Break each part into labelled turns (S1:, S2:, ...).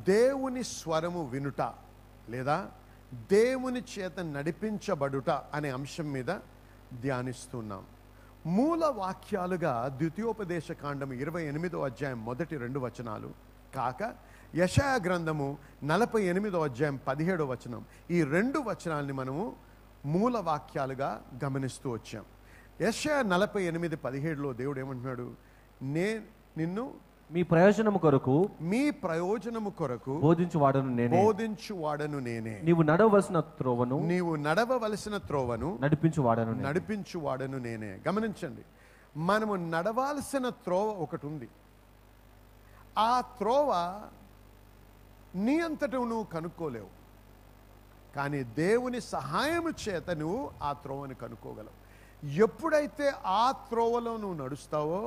S1: దేవుని స్వరము వినుట లేదా దేవుని చేత నడిపించబడుట అనే అంశం మీద ధ్యానిస్తున్నాం. మూల వాక్యాలుగా ద్వితీయోపదేశ కాండము 28వ అధ్యాయం మొదటి 2 వచనాలు కాక యెషయా గ్రంథము 48వ అధ్యాయం 17వ వచనం, ఈ 2 వచనాల్ని మనము మూల వాక్యాలుగా గమనిస్తూ వచ్చాం. యెషయా 48:17లో దేవుడు ఏమంటున్నాడు? నిన్ను
S2: మీ ప్రయోజనము కొరకు బోధించువాడను నేనే. నీవు నడవవలసిన త్రోవను నడిపించువాడను నేనే. గమనించండి, మనము నడవాల్సిన త్రోవ ఒకటి ఉంది. ఆ త్రోవ నీ అంతట నువ్వు కనుక్కోలేవు, కానీ దేవుని సహాయము చేత నువ్వు ఆ త్రోవను కనుక్కోగలవు. ఎప్పుడైతే ఆ త్రోవలో నువ్వు నడుస్తావో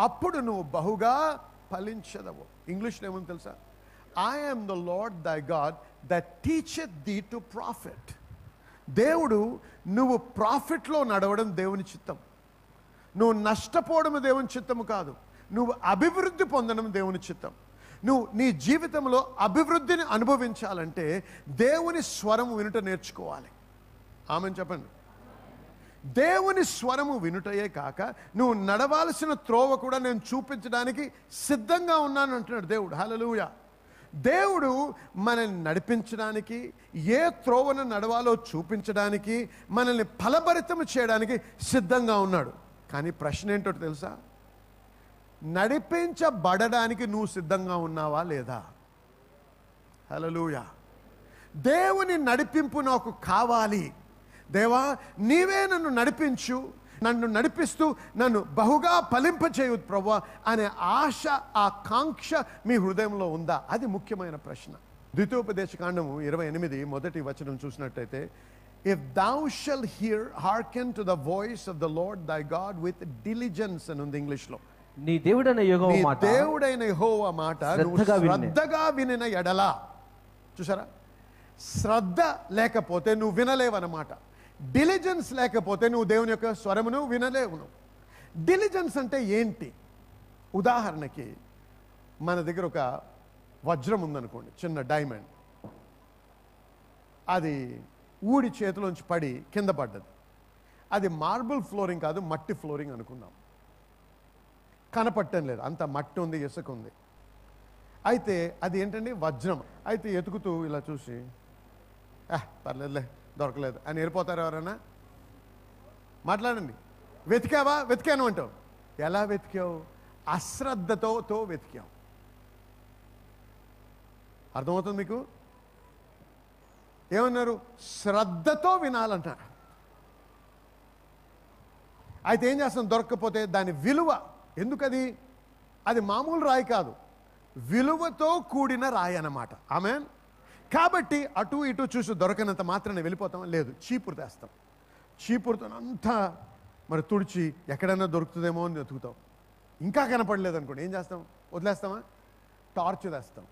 S2: అప్పుడు నువ్వు బహుగా ఫలించదవు. ఇంగ్లీష్లో ఏముంది తెలుసా? I am the Lord thy God that teacheth thee to profit. దేవుడు, నువ్వు ప్రాఫిట్లో నడవడం దేవుని చిత్తం. నువ్వు నష్టపోవడం దేవుని చిత్తము కాదు, నువ్వు అభివృద్ధి పొందడం దేవుని చిత్తం. నువ్వు నీ జీవితంలో అభివృద్ధిని అనుభవించాలంటే దేవుని స్వరము వినుట నేర్చుకోవాలి. ఆమెను చెప్పండి. దేవుని స్వరము వినుటయే కాక నువ్వు నడవాల్సిన త్రోవ కూడా నేను చూపించడానికి సిద్ధంగా ఉన్నాను అంటున్నాడు దేవుడు. హల్లెలూయా. దేవుడు మనల్ని నడిపించడానికి, ఏ త్రోవను నడవాలో చూపించడానికి, మనల్ని ఫలభరితం చేయడానికి సిద్ధంగా ఉన్నాడు. కానీ ప్రశ్న ఏంటో తెలుసా? నడిపించబడడానికి నువ్వు సిద్ధంగా ఉన్నావా లేదా? హల్లెలూయా. దేవుని నడిపింపు నాకు కావాలి. దేవా, నీవే నన్ను నడిపించు, నన్ను నడిపిస్తూ నన్ను బహుగా ఫలింపచేయు ప్రభువా అనే ఆశ, ఆకాంక్ష మీ హృదయంలో ఉందా? అది ముఖ్యమైన ప్రశ్న. ద్వితీయోపదేశ కాండము 28 మొదటి వచనం చూసినట్టయితే, if thou shall hearken to the voice of the Lord thy God with diligence అని ఉంది ఇంగ్లీష్లో. నీ దేవుడైన
S1: యెహోవా మాట నువ్వు శ్రద్ధగా వినిన ఎడల. చూసారా? శ్రద్ధ లేకపోతే నువ్వు వినలేవన్నమాట. డిలిజెన్స్ లేకపోతే నువ్వు దేవుని యొక్క స్వరమును వినలేవు. డిలిజెన్స్ అంటే ఏంటి? ఉదాహరణకి మన దగ్గర ఒక వజ్రం ఉందనుకోండి, చిన్న డైమండ్. అది ఊడి చేతిలోంచి పడి కింద పడ్డది. అది మార్బుల్ ఫ్లోరింగ్ కాదు, మట్టి ఫ్లోరింగ్ అనుకుందాం. కనపట్టం లేదు, అంత మట్టి ఉంది, ఇసుక ఉంది. అయితే అది ఏంటండి? వజ్రం. అయితే ఎతుకుతూ ఇలా చూసి పర్లేదులే, దొరకలేదు అని వెళ్ళిపోతారు. ఎవరైనా మాట్లాడండి. వెతికాను అంటావు. ఎలా వెతికావు? అశ్రద్ధతో వెతికావు. అర్థమవుతుంది మీకు? ఏమన్నారు? శ్రద్ధతో వినాలంటారు. అయితే ఏం చేస్తాం? దొరకకపోతే దాని విలువ. ఎందుకది? అది మామూలు రాయి కాదు, విలువతో కూడిన రాయి అన్నమాట. ఆమేన్. కాబట్టి అటు ఇటు చూసి దొరకనంత మాత్రాన్ని వెళ్ళిపోతాం? లేదు, చీపురు తెస్తాం. చీపురుతో అంతా మరి తుడిచి ఎక్కడైనా దొరుకుతుందేమో అని వెతుకుతాం. ఇంకా కనపడలేదు అనుకోండి, ఏం చేస్తాం? వదిలేస్తామా? టార్చ్ తెస్తాం.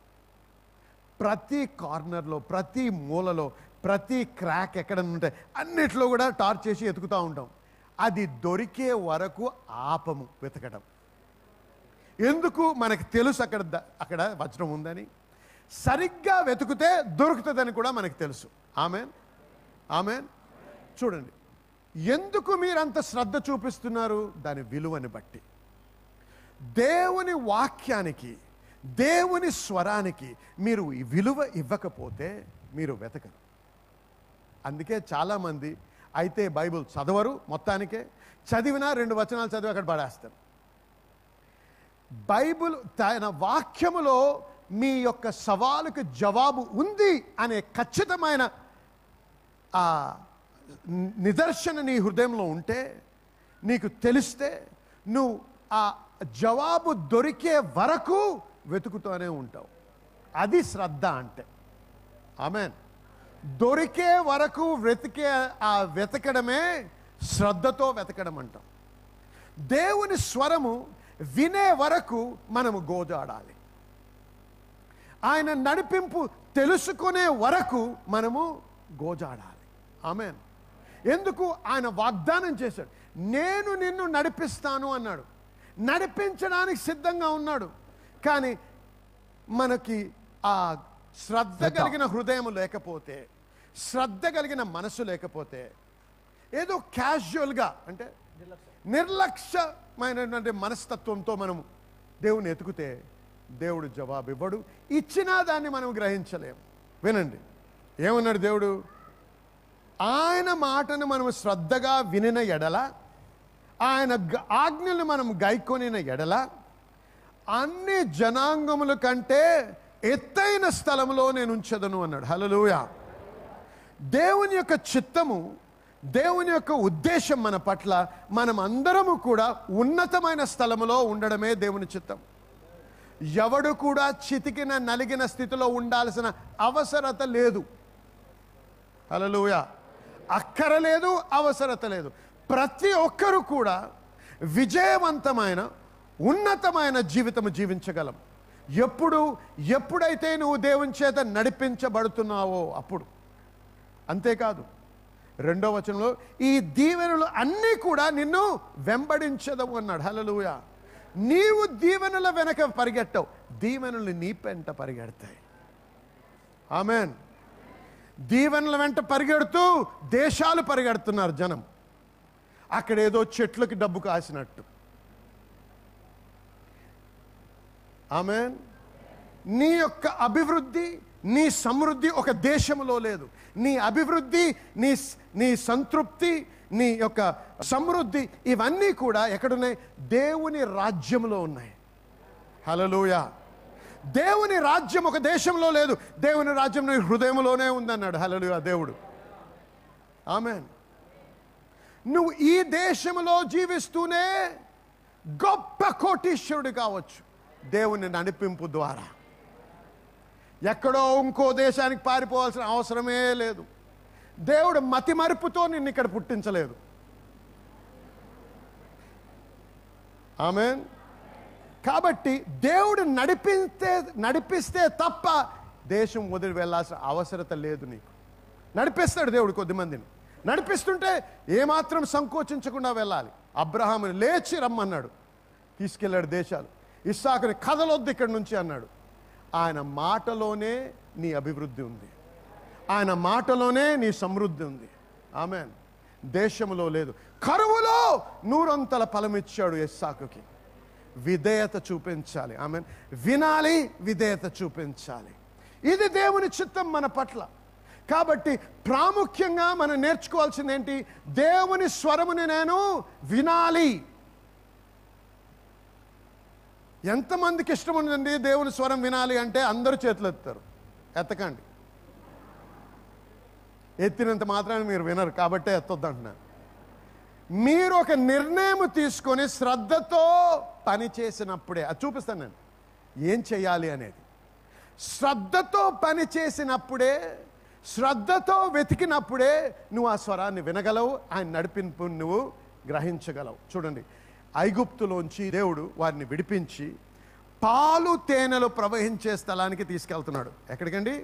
S1: ప్రతి కార్నర్లో, ప్రతి మూలలో, ప్రతి క్రాక్ ఎక్కడన్నా ఉంటాయి అన్నిట్లో కూడా టార్చ్ చేసి వెతుకుతూ ఉంటాం. అది దొరికే వరకు ఆపము వెతకడం. ఎందుకు? మనకు తెలుసు అక్కడ వజ్రం ఉందని. సరిగ్గా వెతుకుతే దొరుకుతుందని కూడా మనకు తెలుసు. ఆమేన్, ఆమేన్. చూడండి, ఎందుకు మీరు అంత శ్రద్ధ చూపిస్తున్నారు? దాని విలువని బట్టి. దేవుని వాక్యానికి, దేవుని స్వరానికి మీరు విలువ ఇవ్వకపోతే మీరు వెతకరు. అందుకే చాలామంది అయితే బైబిల్ చదవరు, మొత్తానికే చదివినా 2 వచనాలు చదివి అక్కడ పడేస్తారు. బైబిల్ తన వాక్యములో మీ యొక్క సవాలుకు జవాబు ఉంది అనే ఖచ్చితమైన నిదర్శన నీ హృదయంలో ఉంటే, నీకు తెలిస్తే, నువ్వు ఆ జవాబు దొరికే వరకు వెతుకుతూనే ఉంటావు. అది శ్రద్ధ అంటే. ఆమేన్. దొరికే వరకు వెతకడమే శ్రద్ధతో వెతకడం అంటాం. దేవుని స్వరము వినే వరకు మనము గోజాడాలి. ఆయన నడిపింపు తెలుసుకునే వరకు మనము గోజాడాలి. ఆమేన్. ఎందుకు? ఆయన వాగ్దానం చేశాడు, నేను నిన్ను నడిపిస్తాను అన్నాడు. నడిపించడానికి సిద్ధంగా ఉన్నాడు. కానీ మనకి ఆ శ్రద్ధ కలిగిన హృదయం లేకపోతే, శ్రద్ధ కలిగిన మనసు లేకపోతే, ఏదో క్యాజువల్గా అంటే నిర్లక్ష్యమైనటువంటి మనస్తత్వంతో మనం దేవుని ఎతుకుతే దేవుడు జవాబు ఇవ్వడు. ఇచ్చినా దాన్ని మనం గ్రహించలేము. వినండి ఏమన్నాడు దేవుడు, ఆయన మాటను మనం శ్రద్ధగా వినిన ఎడల, ఆయన ఆజ్ఞలు మనం గైకొనిన ఎడల, అన్ని జనాంగముల కంటే ఎత్తైన స్థలంలో నేను ఉంచదను అన్నాడు. హల్లెలూయా. దేవుని యొక్క చిత్తము, దేవుని యొక్క ఉద్దేశం మన పట్ల, మనం అందరము కూడా ఉన్నతమైన స్థలములో ఉండడమే దేవుని చిత్తం. ఎవడు కూడా చితికిన నలిగిన స్థితిలో ఉండాల్సిన అవసరత లేదు. హల్లెలూయా. అక్కరలేదు, అవసరత లేదు. ప్రతి ఒక్కరు కూడా విజయవంతమైన ఉన్నతమైన జీవితం జీవించగలం ఎప్పుడైతే నువ్వు దేవుని చేత నడిపించబడుతున్నావో అప్పుడు. అంతేకాదు, 2వ వచనంలో ఈ దీవెనలు అన్నీ కూడా నిన్ను వెంబడించదవు అన్నాడు. హల్లెలూయా. నీవు దీవెనల వెనక పరిగెట్టవు, దీవెనలు నీ పెంట పరిగెడతాయి. ఆమెన్. దీవెనల వెంట పరిగెడుతూ దేశాలు పరిగెడుతున్నారు జనం, అక్కడేదో చెట్లకి డబ్బు కాసినట్టు. ఆమెన్. నీ యొక్క అభివృద్ధి, నీ సమృద్ధి ఒక దేశంలో లేదు. నీ అభివృద్ధి, నీ సంతృప్తి, నీ యొక్క సమృద్ధి ఇవన్నీ కూడా ఎక్కడున్నాయి? దేవుని రాజ్యంలో ఉన్నాయి. హల్లెలూయా. దేవుని రాజ్యం ఒక దేశంలో లేదు, దేవుని రాజ్యం నీ హృదయంలోనే ఉందన్నాడు. హల్లెలూయా దేవుడు. ఆమెన్. నువ్వు ఈ దేశంలో జీవిస్తూనే గొప్ప కోటీశ్వరుడు కావచ్చు దేవుని నడిపింపు ద్వారా. ఎక్కడో ఇంకో దేశానికి పారిపోవాల్సిన అవసరమే లేదు. దేవుడు మతి మరుపుతో నిన్ను ఇక్కడ పుట్టించలేదు. ఆమెన్. కాబట్టి దేవుడు నడిపిస్తే తప్ప దేశం వదిలి వెళ్ళాల్సిన అవసరత లేదు నీకు. నడిపిస్తాడు దేవుడు కొద్దిమందిని. నడిపిస్తుంటే ఏమాత్రం సంకోచించకుండా వెళ్ళాలి. అబ్రహాముని లేచి రమ్మన్నాడు, తీసుకెళ్ళాడు దేశాలు. ఇస్సాకుని కదలొద్దు ఇక్కడి నుంచి అన్నాడు. ఆయన మాటలోనే నీ అభివృద్ధి ఉంది, ఆయన మాటలోనే నీ సమృద్ధి ఉంది. ఆమెన్. దేశంలో లేదు. కరువులో 100 ఫలమిచ్చాడు ఇస్సాకుకి. విధేయత చూపించాలి. ఆమెన్. వినాలి, విధేయత చూపించాలి. ఇది దేవుని చిత్తం మన పట్ల. కాబట్టి ప్రాముఖ్యంగా మనం నేర్చుకోవాల్సింది ఏంటి? దేవుని స్వరముని నేను వినాలి. ఎంతమందికి ఇష్టం ఉందండి దేవుని స్వరం వినాలి అంటే? అందరూ చేతులు ఎత్తారు. ఎత్తకండి. ఎత్తినంత మాత్రాన్ని మీరు వినరు కాబట్టే ఎత్తొద్దు అంటున్నాను. మీరు ఒక నిర్ణయం తీసుకొని శ్రద్ధతో పని చేసినప్పుడే, అది చూపిస్తాను నేను ఏం చేయాలి అనేది. శ్రద్ధతో పని చేసినప్పుడే, శ్రద్ధతో వెతికినప్పుడే నువ్వు ఆ స్వరాన్ని వినగలవు, ఆయన నడిపింపు నువ్వు గ్రహించగలవు. చూడండి, ఐగుప్తులోంచి దేవుడు వారిని విడిపించి పాలు తేనెలు ప్రవహించే స్థలానికి తీసుకెళ్తున్నాడు. ఎక్కడికండి?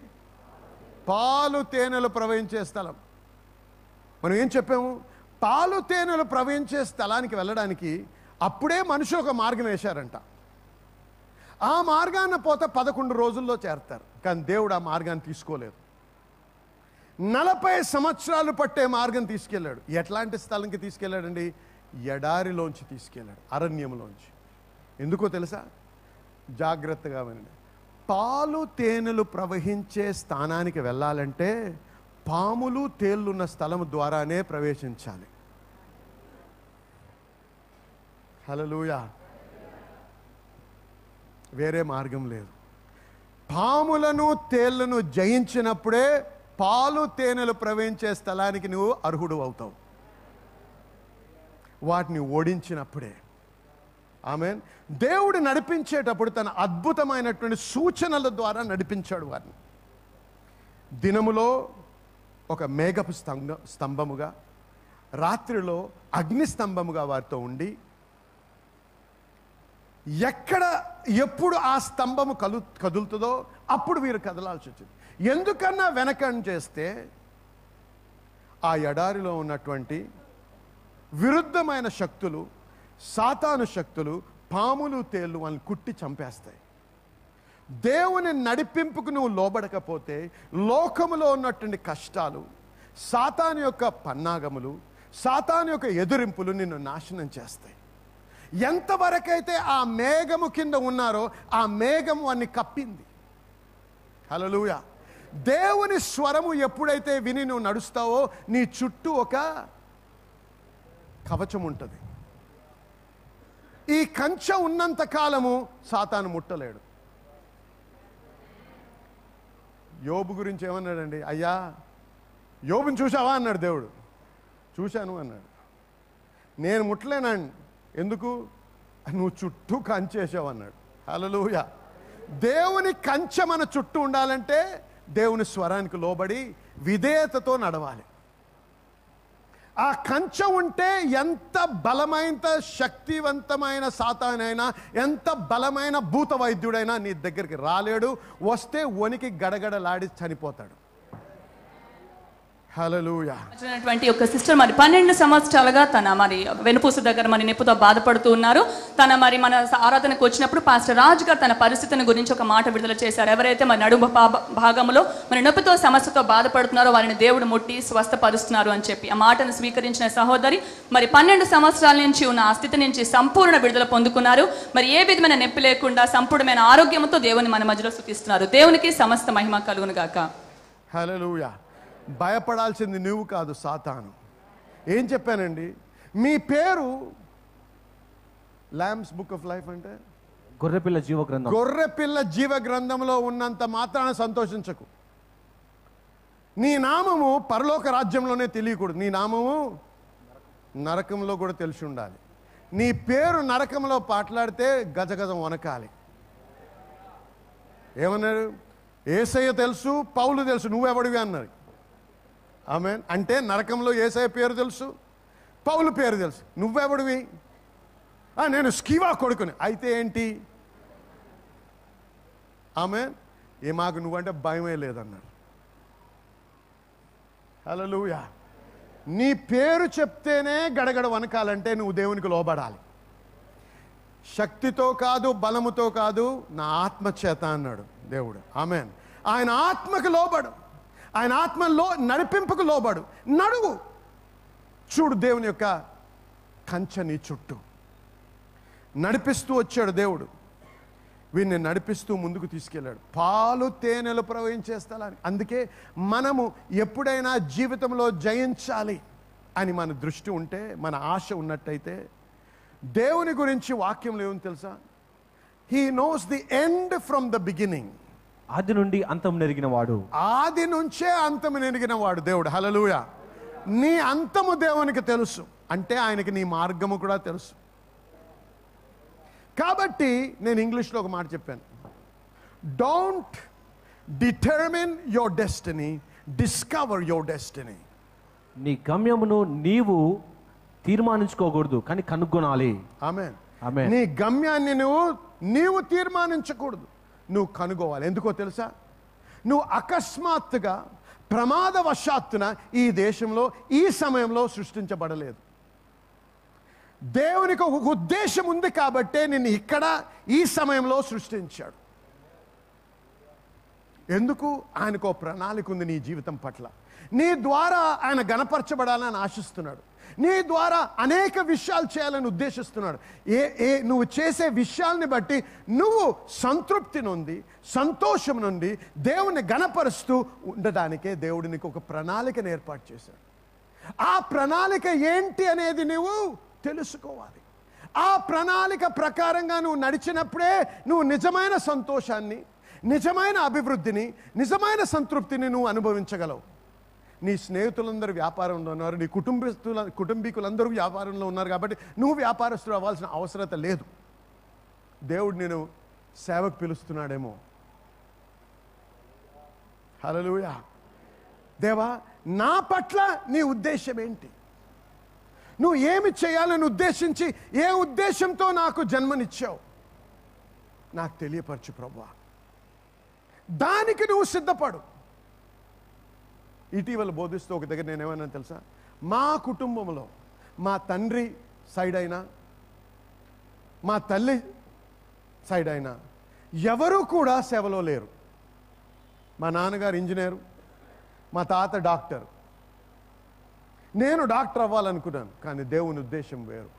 S1: పాలు తేనెలు ప్రవహించే స్థలం. మనం ఏం చెప్పాము? పాలు తేనెలు ప్రవహించే స్థలానికి వెళ్ళడానికి అప్పుడే మనుషులు ఒక మార్గం వేశారంట. ఆ మార్గాన్ని పోతే 11 రోజుల్లో చేరతారు. కానీ దేవుడు ఆ మార్గాన్ని తీసుకోలేదు. 40 సంవత్సరాలు పట్టే మార్గం తీసుకెళ్ళాడు. ఎట్లాంటి స్థలంకి తీసుకెళ్ళాడండి? ఎడారిలోంచి తీసుకెళ్ళాడు, అరణ్యంలోంచి. ఎందుకో తెలుసా? జాగ్రత్తగా వినండి. పాలు తేనెలు ప్రవహించే స్థానానికి వెళ్ళాలంటే పాములు తేళ్లున్న స్థలం ద్వారానే ప్రవేశించాలి. హల్లెలూయా. వేరే మార్గం లేదు. పాములను తేళ్లను జయించినప్పుడే పాలు తేనెలు ప్రవహించే స్థలానికి నువ్వు అర్హుడు అవుతావు. వాటిని ఓడించినప్పుడే. ఆమెన్. దేవుడు నడిపించేటప్పుడు తన అద్భుతమైనటువంటి సూచనల ద్వారా నడిపించాడు వారిని. దినములో ఒక మేఘపు స్తంభముగా, రాత్రిలో అగ్ని స్తంభముగా వారితో ఉండి, ఎప్పుడు ఆ స్తంభము కదులుతుందో అప్పుడు వీరు కదలాల్సి వచ్చింది. ఎందుకన్నా వెనకని చేస్తే ఆ ఎడారిలో ఉన్నటువంటి విరుద్ధమైన శక్తులు, సాతాను శక్తులు, పాములు తేళ్లు వాళ్ళని కుట్టి చంపేస్తాయి. దేవుని నడిపింపుకు నువ్వు లోబడకపోతే లోకములో ఉన్నటువంటి కష్టాలు, సాతాను యొక్క పన్నాగములు, సాతాను యొక్క ఎదురింపులు నిన్ను నాశనం చేస్తాయి. ఎంతవరకైతే ఆ మేఘము కింద ఉన్నారో ఆ మేఘము వాన్ని కప్పింది. హల్లెలూయా. దేవుని స్వరము ఎప్పుడైతే విని నువ్వు నడుస్తావో నీ చుట్టూ ఒక కవచం ఉంటుంది. ఈ కంచె ఉన్నంత కాలము సాతాను ముట్టలేడు. యోబు గురించి ఏమన్నాడండి? అయ్యా యోబుని చూసావా అన్నాడు దేవుడు. చూశాను అన్నాడు. నేను ముట్టలేనండి. ఎందుకు? నువ్వు చుట్టూ కంచేసావు అన్నాడు. హల్లెలూయా. దేవుని కంచె మన చుట్టూ ఉండాలంటే దేవుని స్వరానికి లోబడి విధేయతతో నడవాలి. ఆ కంచె ఉంటే ఎంత బలమైన శక్తివంతమైన సాతానైనా, ఎంత బలమైన భూత వైద్యుడైనా నీ దగ్గరికి రాలేడు. వస్తే వణికి గడగడలాడి చనిపోతాడు. హల్లెలూయా.
S3: ఒక సిస్టర్ మరి 12 సంవత్సరాలుగా తన మరి వెనుపూస దగ్గర మరి నొప్పితో బాధపడుతూ ఉన్నారు. తన మరి మన ఆరాధనకు వచ్చినప్పుడు పాస్టర్ రాజు గారు తన పరిస్థితిని గురించి ఒక మాట విడుదల చేశారు. ఎవరైతే మరి నడుము భాగంలో మరి నొప్పితో సమస్యతో బాధపడుతున్నారో వారిని దేవుడు ముట్టి స్వస్థపరుస్తున్నారు అని చెప్పి ఆ మాటను స్వీకరించిన సహోదరి మరి 12 సంవత్సరాల నుంచి ఉన్న ఆ స్థితి నుంచి సంపూర్ణ విడుదల పొందుకున్నారు. మరి ఏ విధమైన నొప్పి లేకుండా సంపూర్ణమైన ఆరోగ్యంతో దేవుని మన మధ్యలో స్తుతిస్తున్నారు. దేవునికి సమస్త మహిమ కలుగును గాక.
S1: హల్లెలూయా. భయపడాల్సింది నువ్వు కాదు, సాతాను. ఏం చెప్పానండి? మీ పేరు ల్యాంబ్స్ బుక్ ఆఫ్ లైఫ్ అంటే
S2: గొర్రెపిల్ల జీవ గ్రంథం.
S1: గొర్రెపిల్ల జీవ గ్రంథంలో ఉన్నంత మాత్రాన సంతోషించకు. నీ నామము పరలోక రాజ్యంలోనే తెలియకూడదు. నీ నామము నరకంలో కూడా తెలిసి ఉండాలి. నీ పేరు నరకంలో పాటలాడితే గజగజం వనకాలి. ఏమన్నారు? యేసయ్య తెలుసు, పౌలు తెలుసు, నువ్వెవడివి అన్నారు. ఆమేన్. అంటే నరకంలో యేసయ్య పేరు తెలుసు, పౌలు పేరు తెలుసు, నువ్వెవడివి? నేను స్కీవా కొడుకుని. అయితే ఏంటి? ఆమేన్. మాకు నువ్వంటే భయమే లేదన్నారు. హల్లెలూయా. నీ పేరు చెప్తేనే గడగడ వనకాలంటే నువ్వు దేవునికి లోబడాలి. శక్తితో కాదు, బలముతో కాదు, నా ఆత్మ చేత అన్నాడు దేవుడు. ఆమేన్. ఆయన ఆత్మకు లోబడు, ఆయన ఆత్మలో నడిపింపుకు లోబడు, నడువు. చూడు దేవుని యొక్క కంచె నీ చుట్టూ నడిపిస్తూ వచ్చాడు దేవుడు. వీడిని నడిపిస్తూ ముందుకు తీసుకెళ్ళాడు. పాలు తేనెలు ప్రవహించే స్థలాన్ని. అందుకే మనము ఎప్పుడైనా జీవితంలో జయించాలి అని మన దృష్టి ఉంటే, మన ఆశ ఉన్నట్టయితే, దేవుని గురించి వాక్యంలో ఏముంది తెలుసా? He knows the end from the beginning.
S2: ఆది నుండి అంతం నెరిగిన వాడు.
S1: ఆది నుంచే అంతము నెరిగిన వాడు దేవుడు. హల్లెలూయా. నీ అంతము దేవునికి తెలుసు. అంటే ఆయనకి నీ మార్గము కూడా తెలుసు. కాబట్టి నేను ఇంగ్లీష్లో ఒక మాట చెప్పాను. Don't determine your destiny, discover your destiny.
S2: నీ గమ్యమును నీవు తీర్మానించుకోకూడదు, కానీ కనుగొనాలి.
S1: ఆమేన్.
S2: ఆమేన్.
S1: నీ గమ్యాన్ని నీవు తీర్మానించకూడదు, నువ్వు కనుగోవాలి. ఎందుకో తెలుసా? నువ్వు అకస్మాత్తుగా ప్రమాదవశాత్తున ఈ దేశంలో ఈ సమయంలో సృష్టించబడలేదు. దేవునికి ఒక ఉద్దేశం ఉంది కాబట్టే నిన్ను ఇక్కడ ఈ సమయంలో సృష్టించాడు. ఎందుకు? ఆయనకు ఒక ప్రణాళిక ఉంది నీ జీవితం పట్ల. నీ ద్వారా ఆయన గణపరచబడాలని ఆశిస్తున్నాడు. నీ ద్వారా అనేక విషయాలు చేయాలని ఉద్దేశిస్తున్నాడు. నువ్వు చేసే విషయాల్ని బట్టి నువ్వు సంతృప్తి నుండి, సంతోషం నుండి దేవుని గణపరుస్తూ ఉండడానికే దేవుడు నీకు ఒక ప్రణాళికను ఏర్పాటు చేశాడు. ఆ ప్రణాళిక ఏంటి అనేది నువ్వు తెలుసుకోవాలి. ఆ ప్రణాళిక ప్రకారంగా నువ్వు నడిచినప్పుడే నువ్వు నిజమైన సంతోషాన్ని, నిజమైన అభివృద్ధిని, నిజమైన సంతృప్తిని నువ్వు అనుభవించగలవు. నీ స్నేహితులందరూ వ్యాపారంలో ఉన్నారు, నీ కుటుంబీకులందరూ వ్యాపారంలో ఉన్నారు కాబట్టి నువ్వు వ్యాపారస్తుడు అవ్వాల్సిన అవసరత లేదు. దేవుడు నేను సేవకు పిలుస్తున్నాడేమో. హల్లెలూయా. దేవా, నా పట్ల నీ ఉద్దేశం ఏంటి? నువ్వు ఏమి చేయాలని ఉద్దేశించి, ఏ ఉద్దేశంతో నాకు జన్మనిచ్చావు నాకు తెలియపరచు ప్రభువా. దానికి నువ్వు సిద్ధపడు. ఇటీవల బోధిస్తూ ఒక దగ్గర నేనేమన్నా తెలుసా? మా కుటుంబంలో మా తండ్రి సైడ్ అయినా, మా తల్లి సైడ్ అయినా ఎవరు కూడా సేవలో లేరు. మా నాన్నగారు ఇంజనీరు, మా తాత డాక్టర్. నేను డాక్టర్ అవ్వాలనుకున్నాను, కానీ దేవుని ఉద్దేశం వేరు.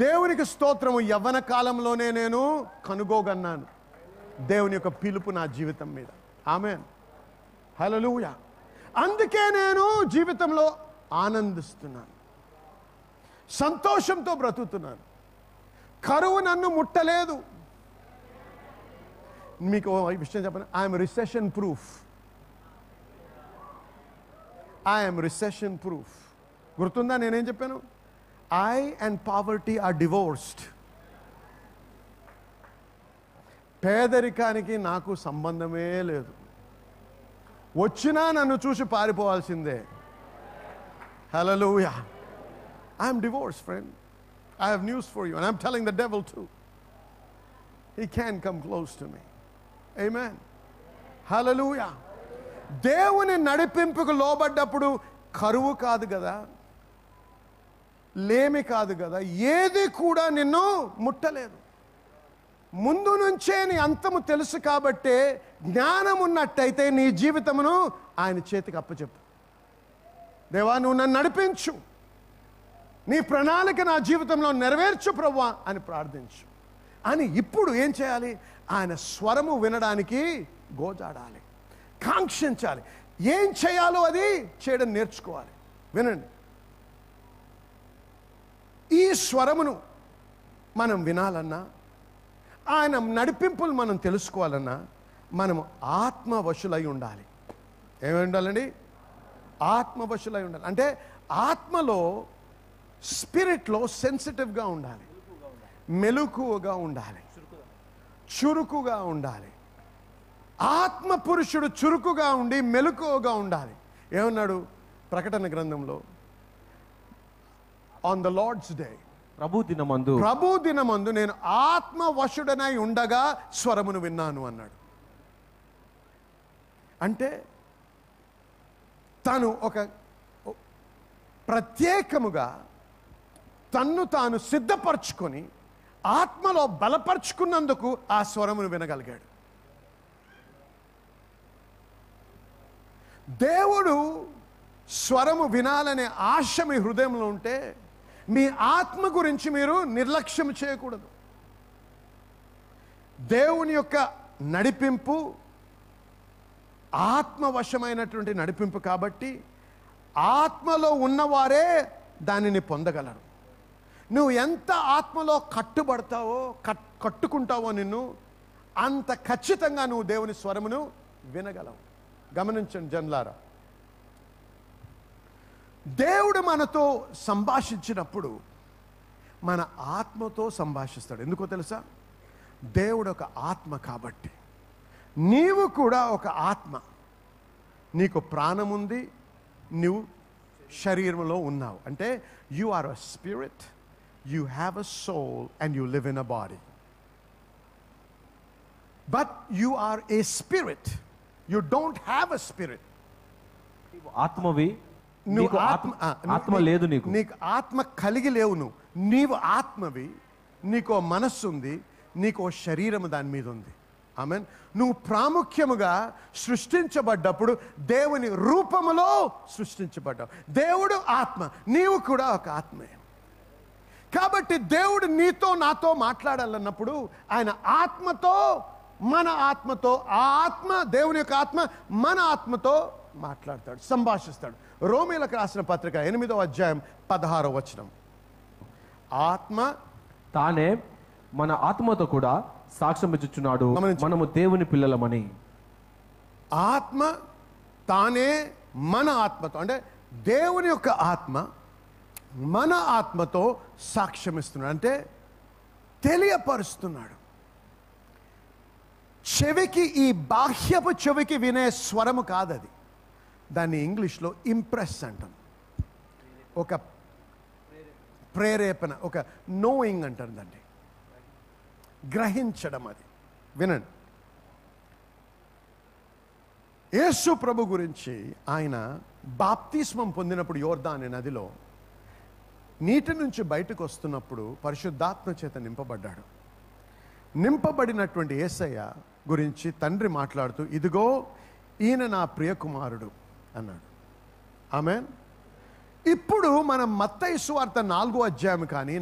S1: దేవునికి స్తోత్రము, యవ్వన కాలంలోనే నేను కనుగోగన్నాను దేవుని యొక్క పిలుపు నా జీవితం మీద. ఆమేన్, హల్లెలూయా. అందుకే నేను జీవితంలో ఆనందిస్తున్నాను, సంతోషంతో బ్రతుకుతున్నాను. కరువు నన్ను ముట్టలేదు. మీకు ఈ విషయం చెప్పండి, I'm recession proof. I'm recession proof. గుర్తుందా నేనేం చెప్పాను? I and poverty are divorced. పేదరికానికి నాకు సంబంధమే లేదు. వచ్చినా నన్ను చూసి పారిపోవాల్సిందే. Hallelujah. I'm divorced friend. I have news for you, and I'm telling the devil too. He can't come close to me. Amen. Hallelujah. దేవుని నడిపింపుకు లోబడ్డప్పుడు కరువు కాదు కదా, లేమి కాదు కదా, ఏది కూడా నిన్ను ముట్టలేదు. ముందు నుంచే నీ అంతము తెలుసు కాబట్టే జ్ఞానం ఉన్నట్టయితే నీ జీవితమును ఆయన చేతికి అప్పచెప్పు. దేవా, నువ్వు నన్ను నడిపించు, నీ ప్రణాళిక నా జీవితంలో నెరవేర్చు ప్రభువా అని ప్రార్థించు. అని ఇప్పుడు ఏం చేయాలి? ఆయన స్వరము వినడానికి గోజాడాలి, కాంక్షించాలి. ఏం చేయాలో అది చేయడం నేర్చుకోవాలి. వినండి, ఈ స్వరమును మనం వినాలన్నా, ఆయన నడిపింపులు మనం తెలుసుకోవాలన్నా మనము ఆత్మవశులై ఉండాలి. ఏమై ఉండాలండి? ఆత్మవశులై ఉండాలి. అంటే ఆత్మలో, స్పిరిట్లో సెన్సిటివ్గా ఉండాలి, మెలకువగా ఉండాలి, చురుకుగా ఉండాలి. ఆత్మ పురుషుడు చురుకుగా ఉండి మెలకువగా ఉండాలి. ఏమన్నాడు ప్రకటన గ్రంథంలో? ఆన్ ద లార్డ్స్ డే, ప్రభు దినమందు నేను ఆత్మవశుడనై ఉండగా స్వరమును విన్నాను అన్నాడు. అంటే తను ఒక ప్రత్యేకముగా తన్ను తాను సిద్ధపరచుకొని ఆత్మలో బలపరుచుకున్నందుకు ఆ స్వరమును వినగలిగాడు. దేవుడు స్వరము వినాలనే ఆశ మీ హృదయంలో ఉంటే మీ ఆత్మ గురించి మీరు నిర్లక్ష్యం చేయకూడదు. దేవుని యొక్క నడిపింపు ఆత్మవశమైనటువంటి నడిపింపు కాబట్టి ఆత్మలో ఉన్నవారే దానిని పొందగలరు. నువ్వు ఎంత ఆత్మలో కట్టుబడతావో, కట్టుకుంటావో నిన్ను, అంత ఖచ్చితంగా నువ్వు దేవుని స్వరమును వినగలవు. గమనించండి జనులారా, దేవుడు మనతో సంభాషించినప్పుడు మన ఆత్మతో సంభాషిస్తాడు. ఎందుకో తెలుసా? దేవుడు ఒక ఆత్మ కాబట్టి. నీవు కూడా ఒక ఆత్మ, నీకు ప్రాణం ఉంది, నువ్వు శరీరంలో ఉన్నావు. అంటే you are a spirit, you have a soul and you live in a body. But you are a spirit, you don't have a spirit.
S2: ఆత్మవి,
S1: నువ్వు
S2: ఆత్మ లేదు,
S1: నీకు ఆత్మ కలిగి లేవు. నీవు ఆత్మవి, నీకో మనస్సు ఉంది, నీకో శరీరం దాని మీద ఉంది. ఆమేన్. నువ్వు ప్రాముఖ్యముగా సృష్టించబడ్డప్పుడు దేవుని రూపములో సృష్టించబడ్డావు. దేవుడు ఆత్మ, నీవు కూడా ఒక ఆత్మే. కాబట్టి దేవుడు నీతో నాతో మాట్లాడాలన్నప్పుడు ఆయన ఆత్మతో, మన ఆత్మతో, ఆ ఆత్మ, దేవుని యొక్క ఆత్మ మన ఆత్మతో మాట్లాడతాడు, సంభాషిస్తాడు. రోమీలకు రాసిన పత్రిక 8వ అధ్యాయం 16వ వచనం. ఆత్మ
S2: తానే మన ఆత్మతో కూడా సాక్ష్యం ఇచ్చుచున్నాడు, మనము దేవుని పిల్లలమని.
S1: ఆత్మ తానే మన ఆత్మతో, అంటే దేవుని యొక్క ఆత్మ మన ఆత్మతో సాక్ష్యం ఇస్తున్నాడు, అంటే తెలియపరుస్తున్నాడు. చెవికి, ఈ బాహ్యపు చెవికి వినే స్వరము కాదది. దాన్ని ఇంగ్లీష్లో ఇంప్రెస్ అంటాం. ఒక ప్రేరేపణ, ఒక నోయింగ్ అంటారు దాన్ని, గ్రహించడం. అది వినండి. యేసు ప్రభు గురించి ఆయన బాప్తిస్మం పొందినప్పుడు యోర్దాను నదిలో నీటి నుంచి బయటకు వస్తున్నప్పుడు పరిశుద్ధాత్మ చేత నింపబడ్డాడు. నింపబడినటువంటి యేసయ్య గురించి తండ్రి మాట్లాడుతూ, ఇదిగో ఈయన నా ప్రియకుమారుడు అన్నాడు. ఆమేన్. ఇప్పుడు మనం మత్తయి సువార్త 4వ అధ్యాయం కానీ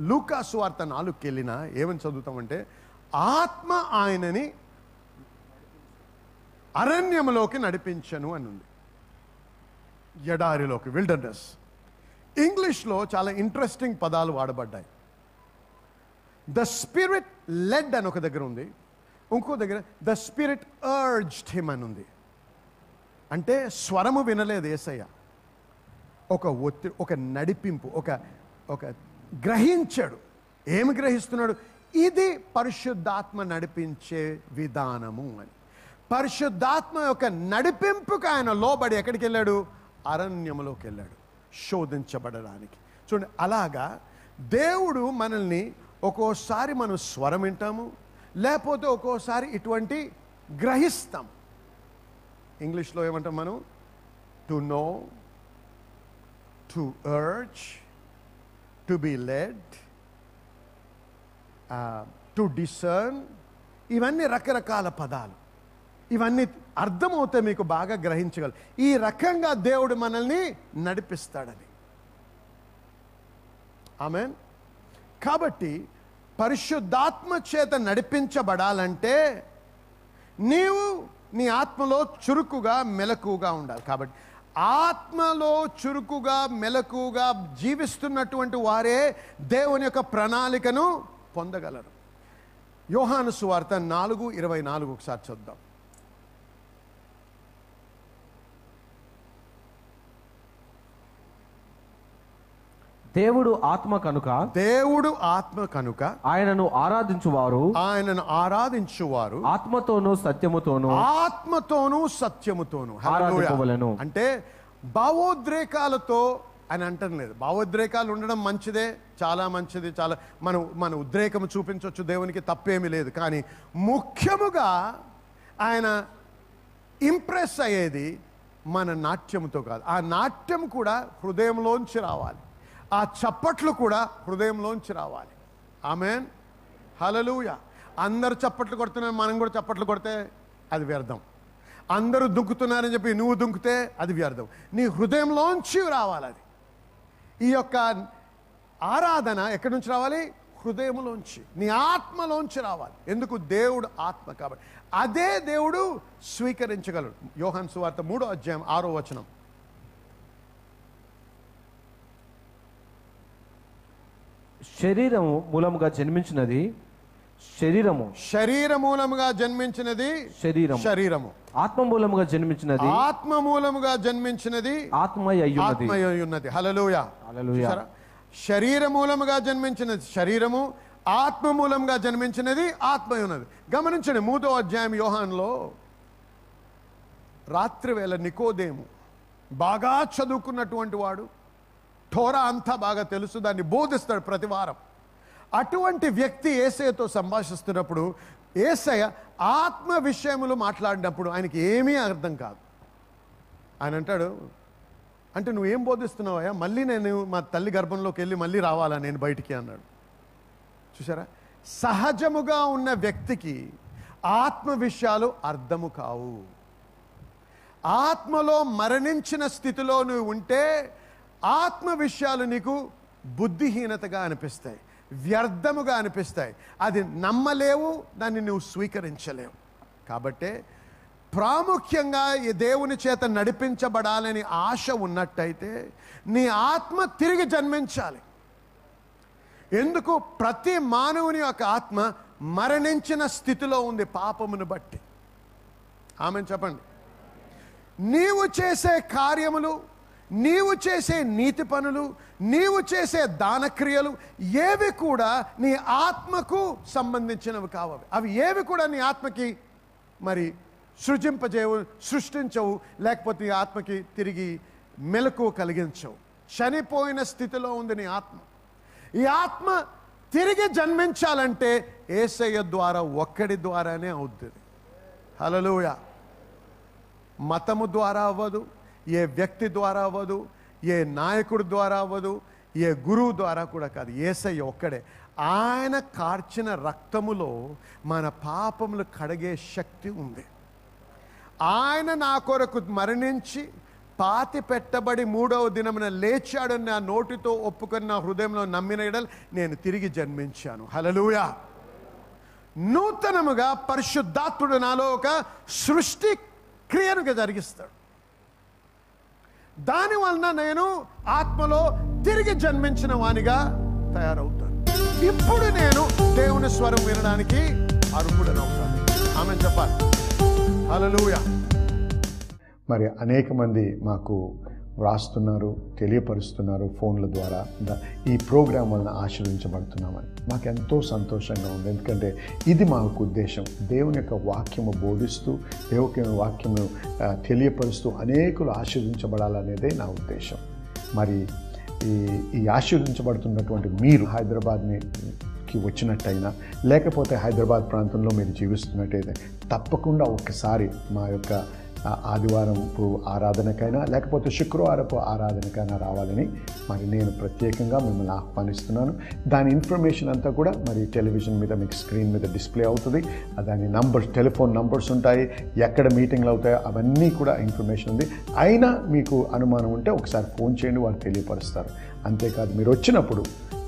S1: లూకా సువార్త 4కి వెళ్ళినా ఏమని చదువుతామంటే, ఆత్మ ఆయనని అరణ్యములోకి నడిపించను అని ఉంది. ఎడారిలోకి, విల్డర్నెస్. ఇంగ్లీష్లో చాలా ఇంట్రెస్టింగ్ పదాలు వాడబడ్డాయి. ద స్పిరిట్ లెడ్ అని ఒక దగ్గర ఉంది, ఇంకో దగ్గర ద స్పిరిట్ అర్జ్డ్ హిమ్ అని ఉంది. అంటే స్వరము వినలేదు యేసయ్య, ఒక ఒత్తిడి, ఒక నడిపింపు, ఒక గ్రహించాడు. ఏమి గ్రహిస్తున్నాడు? ఇది పరిశుద్ధాత్మ నడిపించే విధానము అని. పరిశుద్ధాత్మ యొక్క నడిపింపుకు ఆయన లోబడి ఎక్కడికి వెళ్ళాడు? అరణ్యములోకి వెళ్ళాడు, శోధించబడడానికి. చూడండి, అలాగా దేవుడు మనల్ని ఒక్కోసారి మనం స్వరం వింటాము, లేకపోతే ఒక్కోసారి ఇటువంటి గ్రహిస్తాం. ఇంగ్లీష్లో ఏమంటాం మనం? To know, to urge, to be led, to discern. ఇవన్నీ రకరకాల పదాలు. ఇవన్నీ అర్థమవుతే మీకు బాగా గ్రహించగలరు. ఈ రకంగా దేవుడు మనల్ని నడిపిస్తాడని. ఆమేన్. కాబట్టి పరిశుద్ధాత్మ చేత నడిపించబడాలంటే నీవు నీ ఆత్మలో చురుకుగా మెలకుగా ఉండాలి. కాబట్టి ఆత్మలో చురుకుగా మెలకుగా జీవిస్తున్నటువంటి వారే దేవుని యొక్క ప్రణాళికను పొందగలరు. యోహాను సువార్త 4:24 ఒకసారి చూద్దాం.
S2: దేవుడు ఆత్మ కనుక,
S1: దేవుడు ఆత్మ కనుక
S2: ఆయనను ఆరాధించువారు ఆత్మతోనూ సత్యముతోనూ ఆరాధింపవలెను.
S1: అంటే భావోద్రేకాలతో అని అంటం లేదు. భావోద్రేకాలు ఉండడం మంచిదే, చాలా మంచిది. చాలా మన ఉద్రేకం చూపించవచ్చు, దేవునికి తప్పేమీ లేదు. కానీ ముఖ్యముగా ఆయన ఇంప్రెస్ అయ్యేది మన నాట్యంతో కాదు. ఆ నాట్యం కూడా హృదయంలోంచి రావాలి, ఆ చప్పట్లు కూడా హృదయంలోంచి రావాలి. ఆమేన్, హల్లెలూయా. అందరు చప్పట్లు కొడుతున్నారు, మనం కూడా చప్పట్లు కొడితే అది వ్యర్థం. అందరూ దుంకుతున్నారని చెప్పి నువ్వు దుంకితే అది వ్యర్థం. నీ హృదయంలోంచి రావాలి అది. ఈ యొక్క ఆరాధన ఎక్కడి నుంచి రావాలి? హృదయంలోంచి, నీ ఆత్మలోంచి రావాలి. ఎందుకు? దేవుడు ఆత్మ కాబట్టి అదే దేవుడు స్వీకరించగలడు. యోహాను సువార్త 3వ అధ్యాయం 6వ వచనం.
S2: శరీరము మూలముగా జన్మించినది శరీరము, ఆత్మ మూలముగా జన్మించినది
S1: ఆత్మయ్యున్నది. హల్లెలూయా. శరీర మూలముగా జన్మించినది శరీరము, ఆత్మ మూలంగా జన్మించినది ఆత్మయ్యున్నది. గమనించండి, 3వ అధ్యాయం యోహానులో రాత్రి వేళ నికోదేము, బాగా చదువుకున్నటువంటి వాడు, ఠోరా అంతా బాగా తెలుసు, దాన్ని బోధిస్తాడు ప్రతి వారం. అటువంటి వ్యక్తి యేసయ్యతో సంభాషిస్తున్నప్పుడు యేసయ్య ఆత్మ విషయములు మాట్లాడినప్పుడు ఆయనకి ఏమీ అర్థం కాదు. ఆయన అంటాడు, అంటే నువ్వేం బోధిస్తున్నావయ్యా? మళ్ళీ నేను మా తల్లి గర్భంలోకి వెళ్ళి మళ్ళీ రావాలా నేను బయటికి అన్నాడు. చూసారా, సహజముగా ఉన్న వ్యక్తికి ఆత్మ విషయాలు అర్థము కావు. ఆత్మలో మరణించిన స్థితిలో నువ్వు ఉంటే ఆత్మ విషయాలు నీకు బుద్ధిహీనతగా అనిపిస్తాయి, వ్యర్థముగా అనిపిస్తాయి. అది నమ్మలేవు, దాన్ని నువ్వు స్వీకరించలేవు. కాబట్టే ప్రాముఖ్యంగా ఈ దేవుని చేత నడిపించబడాలని ఆశ ఉన్నట్టయితే నీ ఆత్మ తిరిగి జన్మించాలి. ఎందుకు? ప్రతి మానవుని యొక్క ఆత్మ మరణించిన స్థితిలో ఉంది పాపమును బట్టి. ఆమెను చెప్పండి. నీవు చేసే కార్యములు, నీవు చేసే నీతి పనులు, నీవు చేసే దానక్రియలు ఏవి కూడా నీ ఆత్మకు సంబంధించినవి కావు. అవి ఏవి కూడా నీ ఆత్మకి మరి సృష్టించవు, లేకపోతే నీ ఆత్మకి తిరిగి మెలకు కలిగించవు. చనిపోయిన స్థితిలో ఉంది నీ ఆత్మ. ఈ ఆత్మ తిరిగి జన్మించాలంటే యేసయ్య ద్వారా, ఒక్కడి ద్వారానే అవుతుంది. హల్లెలూయా. మతము ద్వారా అవ్వదు, ఏ వ్యక్తి ద్వారా అవ్వదు, ఏ నాయకుడి ద్వారా అవ్వదు, ఏ గురువు ద్వారా కూడా కాదు. యేసయ్య ఒక్కడే. ఆయన కార్చిన రక్తములో మన పాపములు కడిగే శక్తి ఉంది. ఆయన నా కొరకు మరణించి పాతి పెట్టబడి 3వ దినమున లేచాడని నా నోటితో ఒప్పుకొని నా హృదయంలో నమ్మిన ఎడల నేను తిరిగి జన్మించాను. హల్లెలూయా. నూతనముగా పరిశుద్ధాత్ముడు నాలో ఒక సృష్టి క్రియను జరిగిస్తాడు. దానివలన నేను ఆత్మలో తిరిగి జన్మించిన వానిగా తయారవుతాను. ఇప్పుడు నేను దేవుని స్వరం వినడానికి అర్హుడనవుతాను. ఆమె చెప్పాలి. హల్లెలూయా.
S2: మరి అనేక మంది మాకు వ్రాస్తున్నారు, తెలియపరుస్తున్నారు ఫోన్ల ద్వారా ఈ ప్రోగ్రాం వలన ఆశీర్వించబడుతున్నామని. మాకు ఎంతో సంతోషంగా ఉంది. ఎందుకంటే ఇది మాకు ఉద్దేశం. దేవుని యొక్క వాక్యము బోధిస్తూ, దేవుని వాక్యము తెలియపరుస్తూ అనేకులు ఆశీర్వించబడాలనేదే నా ఉద్దేశం. మరి ఈ ఆశీర్వించబడుతున్నటువంటి మీరు హైదరాబాద్కి వచ్చినట్టయినా, లేకపోతే హైదరాబాద్ ప్రాంతంలో మీరు జీవిస్తున్నట్టయితే తప్పకుండా ఒక్కసారి మా యొక్క ఆదివారపు ఆరాధనకైనా లేకపోతే శుక్రవారపు ఆరాధనకైనా రావాలని మరి నేను ప్రత్యేకంగా మిమ్మల్ని ఆహ్వానిస్తున్నాను. దాని ఇన్ఫర్మేషన్ అంతా కూడా మరి టెలివిజన్ మీద మీకు స్క్రీన్ మీద డిస్ప్లే అవుతుంది. దాని టెలిఫోన్ నంబర్స్ ఉంటాయి, ఎక్కడ మీటింగ్లు అవుతాయో అవన్నీ కూడా ఇన్ఫర్మేషన్ ఉంది. అయినా మీకు అనుమానం ఉంటే ఒకసారి ఫోన్ చేయండి, వారు తెలియపరుస్తారు. అంతేకాదు మీరు వచ్చినప్పుడు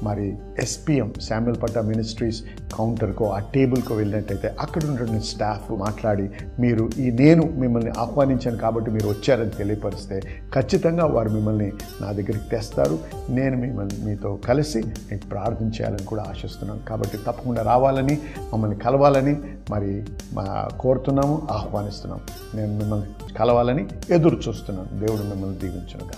S2: మరి SPM శామ్యుల్ పట్టా మినిస్ట్రీస్ కౌంటర్కో ఆ టేబుల్కో వెళ్ళినట్టయితే అక్కడ ఉన్న స్టాఫ్ మాట్లాడి మీరు నేను మిమ్మల్ని ఆహ్వానించాను కాబట్టి మీరు వచ్చారని తెలియపరిస్తే ఖచ్చితంగా వారు మిమ్మల్ని నా దగ్గరికి తెస్తారు. నేను మీతో కలిసి మీకు ప్రార్థన చేయాలని కూడా ఆశిస్తున్నాను. కాబట్టి తప్పకుండా రావాలని, మమ్మల్ని కలవాలని మరి కోరుతున్నాము, ఆహ్వానిస్తున్నాము. నేను మిమ్మల్ని కలవాలని ఎదురు చూస్తున్నాను. దేవుడు మిమ్మల్ని దీవించునుగా.